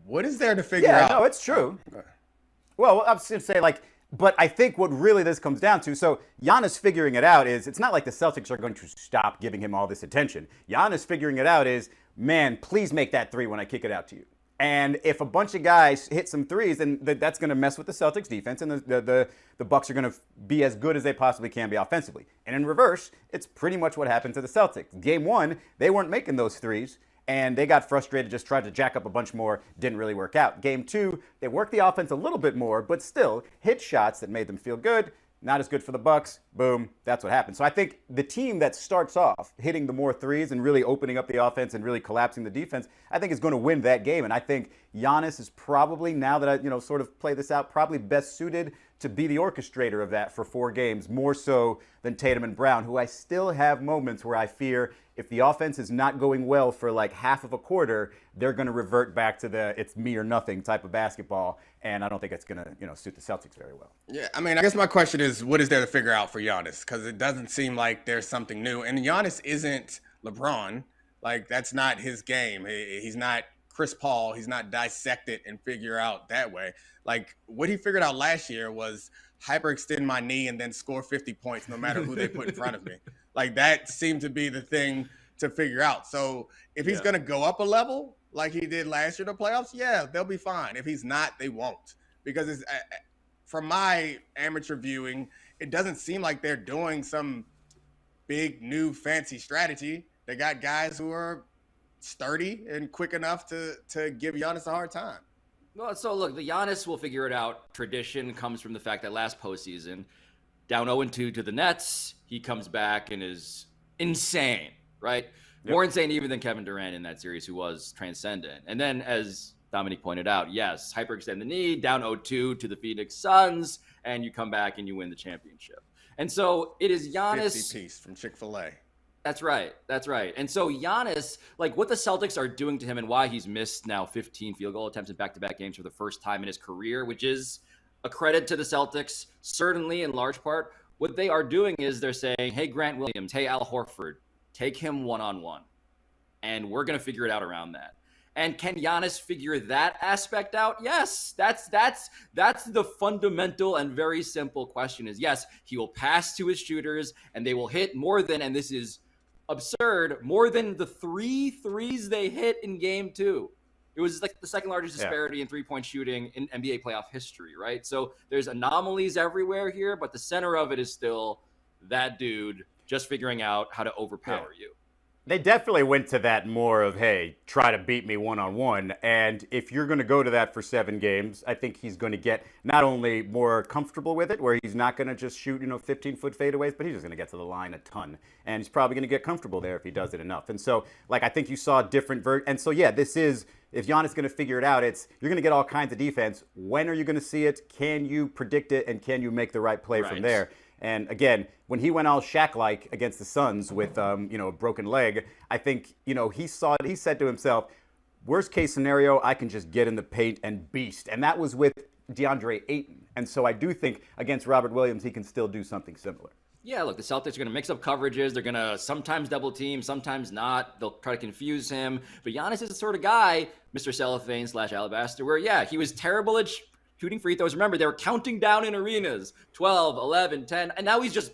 S2: What is there to figure out?
S1: Yeah, no, it's true. Well, I was going to say, but I think what really this comes down to, so Giannis figuring it out is, it's not like the Celtics are going to stop giving him all this attention. Giannis figuring it out is, man, please make that 3 when I kick it out to you. And if a bunch of guys hit some threes, then that's going to mess with the Celtics defense, and the Bucks are going to be as good as they possibly can be offensively. And in reverse, it's pretty much what happened to the Celtics. Game 1, they weren't making those threes, and they got frustrated, just tried to jack up a bunch more, didn't really work out. Game 2, they worked the offense a little bit more, but still hit shots that made them feel good. Not as good for the Bucks. Boom. That's what happened. So I think the team that starts off hitting the more threes and really opening up the offense and really collapsing the defense, I think is going to win that game. And I think Giannis is probably, now that I sort of play this out, probably best suited to be the orchestrator of that for 4 games, more so than Tatum and Brown, who I still have moments where I fear if the offense is not going well for like half of a quarter, they're going to revert back to the it's me or nothing type of basketball. And I don't think it's going to, suit the Celtics very well.
S2: Yeah, I mean, I guess my question is, what is there to figure out for Giannis? Because it doesn't seem like there's something new. And Giannis isn't LeBron. Like, that's not his game. He's not Chris Paul. He's not dissect it and figure out that way. Like, what he figured out last year was hyperextend my knee and then score 50 points no matter who they put in front of me. Like, that seemed to be the thing to figure out. So if he's going to go up a level like he did last year in the playoffs, yeah, they'll be fine. If he's not, they won't. Because it's, from my amateur viewing, it doesn't seem like they're doing some big, new, fancy strategy. They got guys who are sturdy and quick enough to give Giannis a hard time.
S3: Well, so look, the Giannis will figure it out. Tradition comes from the fact that last postseason, down 0-2 to the Nets. He comes back and is insane, right? More insane even than Kevin Durant in that series, who was transcendent. And then, as Domonique pointed out, yes, hyperextend the knee, down 0-2 to the Phoenix Suns, and you come back and you win the championship. And so it is Giannis.
S2: 50-piece from Chick-fil-A.
S3: That's right. That's right. And so Giannis, like what the Celtics are doing to him and why he's missed now 15 field goal attempts in back-to-back games for the first time in his career, which is a credit to the Celtics, certainly in large part. What they are doing is they're saying, hey, Grant Williams, hey, Al Horford, take him one-on-one. And we're going to figure it out around that. And can Giannis figure that aspect out? Yes, that's the fundamental and very simple question is, yes, he will pass to his shooters and they will hit more than, and this is absurd, more than the 3 threes they hit in game 2. It was like the second largest disparity in three-point shooting in NBA playoff history, right? So there's anomalies everywhere here, but the center of it is still that dude just figuring out how to overpower you.
S1: They definitely went to that more of, hey, try to beat me one-on-one. And if you're going to go to that for 7 games, I think he's going to get not only more comfortable with it, where he's not going to just shoot, 15-foot fadeaways, but he's just going to get to the line a ton. And he's probably going to get comfortable there if he does it enough. And so, I think you saw different and so, this is, if Giannis is going to figure it out, you're going to get all kinds of defense. When are you going to see it? Can you predict it? And can you make the right play from there? And again, when he went all Shaq-like against the Suns with, a broken leg, I think, he said to himself, worst case scenario, I can just get in the paint and beast. And that was with DeAndre Ayton. And so I do think against Robert Williams, he can still do something similar.
S3: Yeah, look, the Celtics are going to mix up coverages. They're going to sometimes double team, sometimes not. They'll try to confuse him. But Giannis is the sort of guy, Mr. Cellophane / Alabaster, where, he was terrible at shooting free throws. Remember, they were counting down in arenas, 12, 11, 10, and now he's just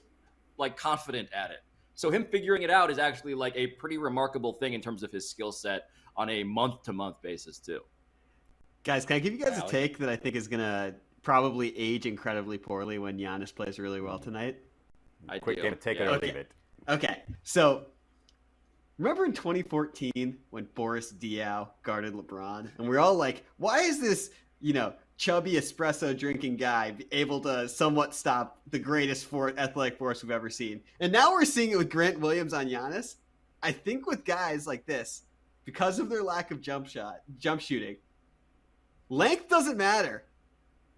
S3: confident at it. So him figuring it out is actually a pretty remarkable thing in terms of his skill set on a month-to-month basis too.
S4: Guys, can I give you guys a take that I think is going to probably age incredibly poorly when Giannis plays really well tonight?
S1: Quick game, take it or leave it.
S4: Okay, so remember in 2014 when Boris Diaw guarded LeBron? And we're all like, why is this, chubby espresso drinking guy able to somewhat stop the greatest athletic force we've ever seen? And now we're seeing it with Grant Williams on Giannis. I think with guys like this, because of their lack of jump shooting, length doesn't matter.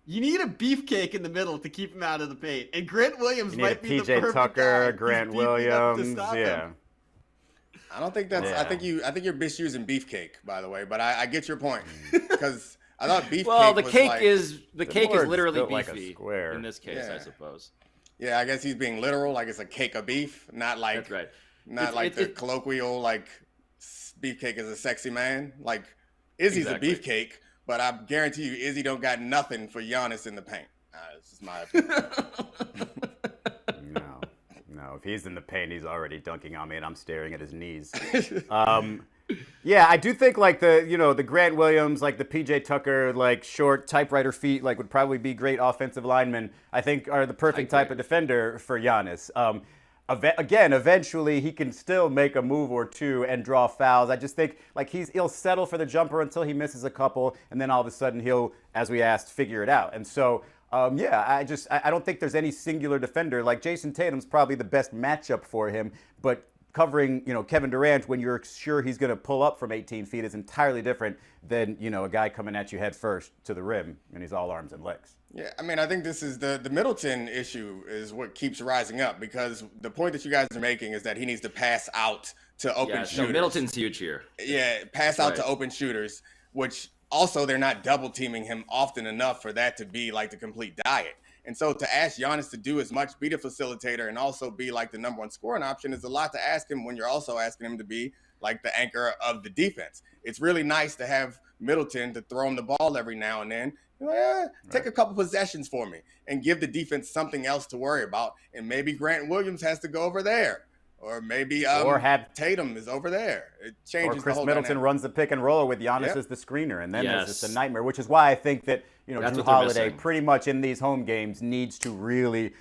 S4: You need a beefcake in the middle to keep him out of the paint. And Grant Williams might be the perfect
S1: PJ Tucker,
S4: guy
S1: Grant Williams,
S2: I don't think that's. I think you're misusing beefcake, by the way. But I get your point because I thought beefcake.
S3: Well, the
S2: was
S3: cake is literally
S1: built like a
S3: beefy
S1: square.
S3: in this case, I suppose.
S2: Yeah, I guess he's being literal, like it's a cake of beef, not like
S3: that's right.
S2: Not the colloquial beefcake is a sexy man. Like Izzy's a beefcake, but I guarantee you, Izzy don't got nothing for Giannis in the paint. This is my opinion.
S1: No, if he's in the paint, he's already dunking on me, and I'm staring at his knees. I do think the Grant Williams, the PJ Tucker, short typewriter feet, would probably be great offensive linemen. I think are the perfect type of defender for Giannis. Again, eventually he can still make a move or two and draw fouls. I just think he'll settle for the jumper until he misses a couple, and then all of a sudden he'll, as we asked, figure it out. And so, I don't think there's any singular defender. Jason Tatum's probably the best matchup for him, but covering, Kevin Durant when you're sure he's going to pull up from 18 feet is entirely different than, a guy coming at you head first to the rim and he's all arms and legs.
S2: Yeah, I think this is the Middleton issue is what keeps rising up because the point that you guys are making is that he needs to pass out to open shooters.
S3: No, Middleton's huge here.
S2: Yeah, pass out to open shooters, which also they're not double teaming him often enough for that to be the complete diet. And so to ask Giannis to do as much, be the facilitator, and also be the number one scoring option is a lot to ask him when you're also asking him to be the anchor of the defense. It's really nice to have Middleton to throw him the ball every now and then. Take a couple possessions for me and give the defense something else to worry about. And maybe Grant Williams has to go over there. Or maybe Tatum is over there. It changes.
S1: Or Chris
S2: the whole
S1: Middleton
S2: dynamic.
S1: runs the pick and roll with Giannis as the screener, and then there's just a nightmare. Which is why I think that Drew Holiday pretty much in these home games needs to really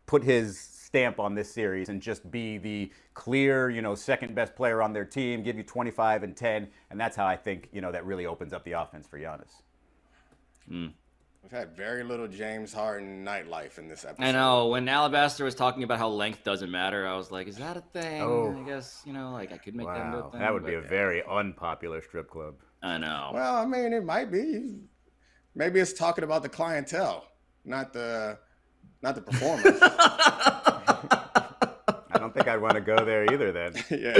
S1: put his stamp on this series and just be the clear second best player on their team, give you 25 and 10, and that's how I think that really opens up the offense for Giannis.
S2: We've had very little James Harden nightlife in this episode.
S3: I know. When Alabaster was talking about how length doesn't matter, I was like, is that a thing?
S1: Oh.
S3: I guess, like I could make that into a
S1: Wow,
S3: thing.
S1: that would be a
S3: but-
S1: very unpopular strip club.
S3: I know.
S2: Well, I mean, it might be. Maybe it's talking about the clientele, not the performers.
S1: I don't think I'd want to go there either then.
S2: Yeah.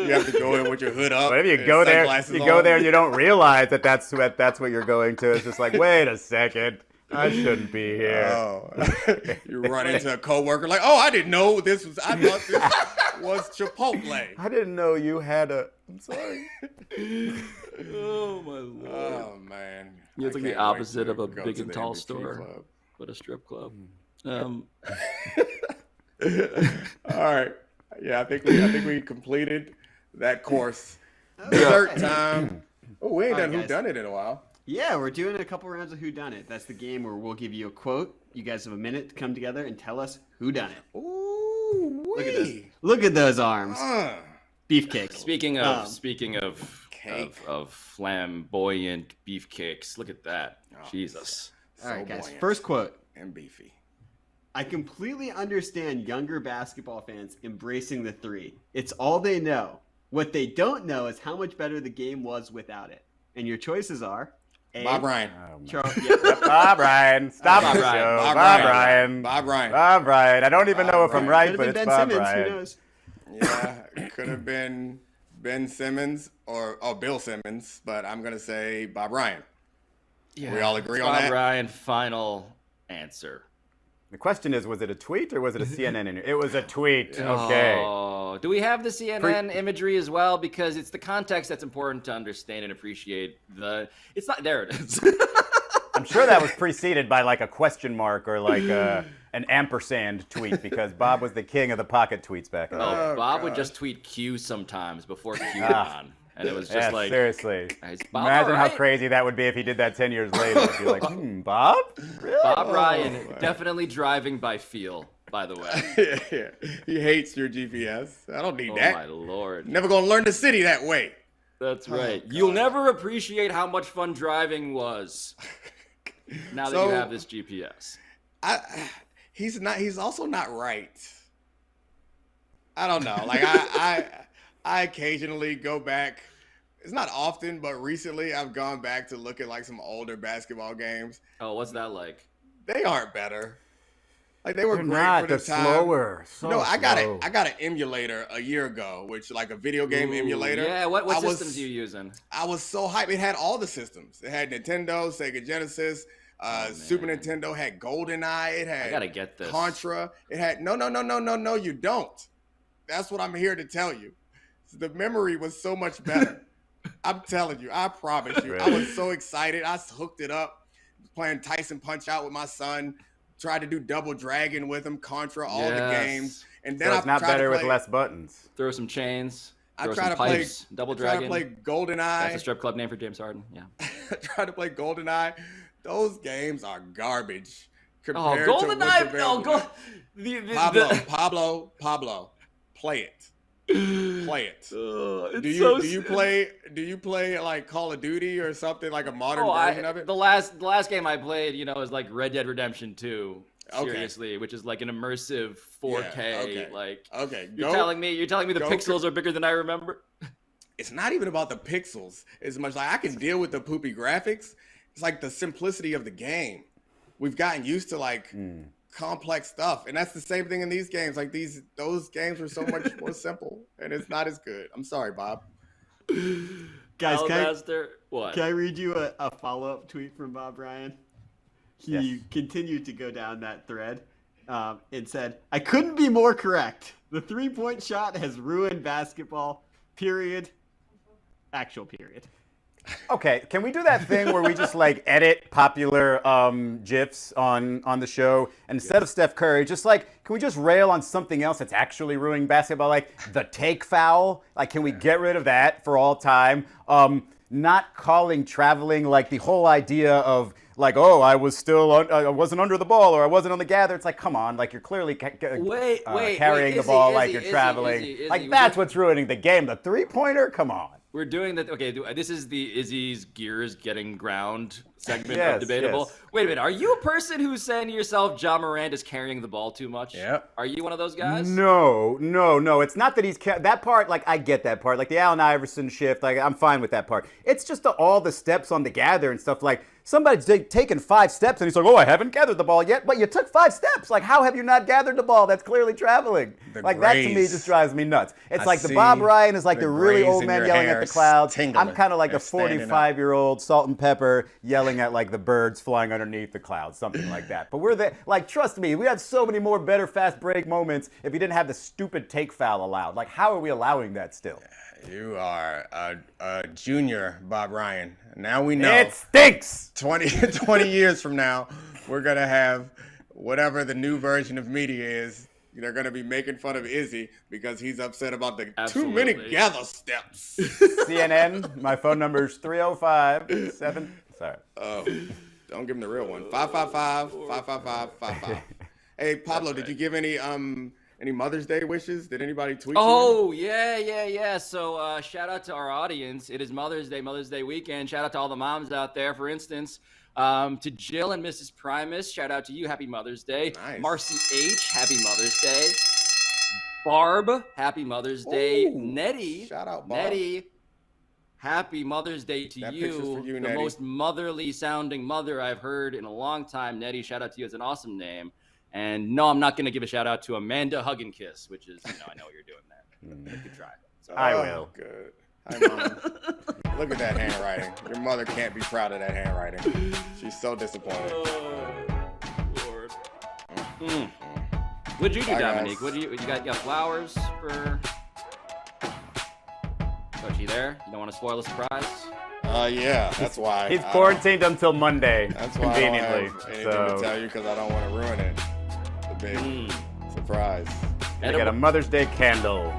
S2: You have to go in with your hood up.
S1: But if you
S2: and
S1: go there,
S2: sunglasses
S1: you go
S2: on.
S1: there and you don't realize that that's what you're going to. It's just like, wait a second, I shouldn't be here.
S2: Oh. You run into a coworker like, oh, I didn't know this was. I thought this was Chipotle.
S1: I didn't know you had a. I'm sorry.
S3: Oh my lord.
S2: Oh man.
S3: It's like
S2: I
S3: the
S2: can't wait
S3: opposite
S2: to
S3: of a
S2: go
S3: big
S2: to
S3: and
S2: the
S3: tall
S2: MVP
S3: store,
S2: club.
S3: but a strip club.
S2: All right. Yeah, I think we completed that course. Dessert time. Oh, we ain't
S4: All right,
S2: done
S4: guys.
S2: who done it in a while.
S4: Yeah, we're doing a couple rounds of Who Done It. That's the game where we'll give you a quote. You guys have a minute to come together and tell us who done it.
S2: Ooh,
S4: Look at those. Look at those arms. Beefcake.
S3: Speaking of
S2: Cake.
S3: of flamboyant beefcakes, look at that. Jesus.
S4: All right, guys.
S2: buoyant
S4: First quote.
S2: and beefy.
S4: I completely understand younger basketball fans embracing the three. It's all they know. What they don't know is how much better the game was without it. And your choices are A.
S2: Bob Ryan.
S1: Bob Ryan, stop
S3: Bob
S1: the
S3: Ryan.
S1: show.
S2: Bob
S1: Bob
S2: Ryan.
S1: Ryan.
S2: Bob Ryan.
S1: Bob Ryan. I don't even know if I'm
S2: Ryan.
S1: right,
S4: Could
S1: but
S4: have
S1: it's
S4: been Ben
S1: Bob
S4: Simmons.
S1: Ryan.
S4: Who knows?
S2: Yeah, it could have been Ben Simmons or Bill Simmons, but I'm gonna say Bob Ryan.
S3: Yeah.
S2: We all agree on
S3: Bob
S2: that?
S3: Ryan, final answer.
S1: The question is, was it a tweet or was it a CNN interview? It was a tweet. Okay.
S3: Oh, do we have the CNN imagery as well? Because it's the context that's important to understand and appreciate. It's not there. It is.
S1: I'm sure that was preceded by like a question mark or like an ampersand tweet because Bob was the king of the pocket tweets back in the day.
S3: Oh, Bob would
S2: gosh.
S3: just tweet Q sometimes before QAnon, and it was just
S1: Yeah,
S3: like,
S1: seriously.
S3: Is Bob
S1: Imagine how
S3: alright?
S1: crazy that would be if he did that 10 years later. It'd be like, Bob? Really?
S3: Bob Ryan definitely driving by feel. By the way,
S2: Yeah. He hates your GPS. I don't need
S3: oh
S2: that.
S3: my lord,
S2: Never gonna learn the city that way.
S3: that's right. You'll never appreciate how much fun driving was. Now that
S2: So-
S3: you have this GPS.
S2: He's also not right. I don't know. Like I occasionally go back. It's not often, but recently I've gone back to look at like some older basketball games.
S3: Oh, what's that like?
S2: They aren't better. Like they were
S1: They're
S2: great
S1: not.
S2: for the
S1: They're
S2: time.
S1: slower. So
S2: No, I got
S1: slow.
S2: it. I got an emulator a year ago, which like a video game emulator.
S3: Yeah, what
S2: I
S3: systems
S2: was-
S3: are you using?
S2: I was so hyped. It had all the systems. It had Nintendo, Sega Genesis, Super
S3: man.
S2: Nintendo, had GoldenEye. It had
S3: I gotta get this.
S2: Contra. It had no, you don't. That's what I'm here to tell you. The memory was so much better. I'm telling you, I promise you. I
S1: Really?
S2: was so excited. I hooked it up, playing Tyson Punch Out with my son. Tried to do Double Dragon with him, Contra, all the
S3: Yes.
S2: games, and then
S1: So
S2: I
S1: it's not
S2: tried
S1: better
S2: to
S1: with
S2: play,
S1: less buttons.
S3: Throw some chains.
S2: I
S3: Throw
S2: tried
S3: some
S2: to play
S3: pipes. Double
S2: Tried to
S3: Dragon.
S2: play
S3: That's a
S2: GoldenEye.
S3: strip club name for James Harden. Yeah.
S2: Tried to play GoldenEye. Those games are garbage.
S3: Oh,
S2: compared to what's
S3: GoldenEye.
S2: available.
S3: The
S2: Pablo, play it. Play it.
S3: it's
S2: Do you
S3: so
S2: do you play like Call of Duty or something like a modern version of it?
S3: The last game I played, is like Red Dead Redemption 2.
S2: Okay.
S3: Seriously, which is like an immersive 4K.
S2: Yeah, okay.
S3: Like
S2: Okay,
S3: you're telling me the
S2: go-
S3: pixels are bigger than I remember.
S2: It's not even about the pixels as much. Like I can deal with the poopy graphics. It's like the simplicity of the game. We've gotten used to like complex stuff, and that's the same thing in these games. Like those games were so much more simple, and it's not as good. I'm sorry, Bob.
S4: Guys,
S3: Alabaster, what?
S4: can I read you a follow-up tweet from Bob Ryan? He
S1: Yes.
S4: continued to go down that thread and said, I couldn't be more correct. The three-point shot has ruined basketball, period. Actual period.
S1: Okay, can we do that thing where we just like edit popular GIFs on the show? And instead of Steph Curry, just like, can we just rail on something else that's actually ruining basketball? Like the take foul? Like, can we get rid of that for all time? Not calling traveling like the whole idea of like, oh, I wasn't under the ball or I wasn't on the gather. It's like, come on, like you're clearly carrying the ball like you're traveling.
S3: Izzy,
S1: That's what's ruining the game. The three-pointer? Come on.
S3: We're doing that. Okay, this is the Izzy's gears getting ground segment of Debatable.
S1: Yes.
S3: Wait a minute. Are you a person who's saying to yourself, Ja Morant is carrying the ball too much?
S2: Yep.
S3: Are you one of those guys?
S1: No. It's not that that part, like, I get that part. Like, the Allen Iverson shift, like, I'm fine with that part. It's just all the steps on the gather and stuff. Like, somebody's taken 5 steps, and he's like, oh, I haven't gathered the ball yet. But you took 5 steps. Like, how have you not gathered the ball? That's clearly traveling. Like, that to me just drives me nuts. It's like the Bob Ryan is like the really old man yelling at the clouds. I'm kind of like the 45-year-old salt and pepper yelling at, like, the birds flying underneath the clouds, something like that. But we're there. Like, trust me, we have so many more better fast break moments if you didn't have the stupid take foul allowed. Like, how are we allowing that still?
S2: You are a junior Bob Ryan. Now we know.
S1: It stinks!
S2: 20 years from now, we're going to have whatever the new version of media is. They're going to be making fun of Izzy because he's upset about the too many gather steps.
S1: CNN, my phone number is 305-7. Sorry.
S2: Oh, don't give him the real one. 555-555-55. Hey, Pablo, did you give any Mother's Day wishes? Did anybody tweet you?
S3: Oh, yeah. So shout out to our audience. It is Mother's Day weekend. Shout out to all the moms out there. For instance, to Jill and Mrs. Primus, shout out to you. Happy Mother's Day.
S2: Nice.
S3: Marcy H., happy Mother's Day. Barb, happy Mother's Day.
S2: Ooh,
S3: Nettie.
S2: shout out, Barb.
S3: Nettie, happy Mother's Day to
S2: That
S3: you.
S2: picture's for you,
S3: The
S2: Nettie.
S3: most motherly sounding mother I've heard in a long time. Nettie, shout out to you. It's an awesome name. And no, I'm not going to give a shout out to Amanda Hug and Kiss, which is, I know what you're doing there. Good try. So,
S1: I will.
S2: Good. Hi, Mom. Look at that handwriting. Your mother can't be proud of that handwriting. She's so disappointed.
S3: Oh, Lord. What'd you do,
S2: Bye,
S3: Domonique?
S2: guys.
S3: You got flowers for? Oh, she there? You don't want to spoil the surprise?
S2: Yeah, that's why.
S1: He's quarantined until Monday,
S2: That's why
S1: conveniently.
S2: I don't have anything to tell you because I don't want to ruin it. The big surprise.
S1: I got a Mother's Day candle.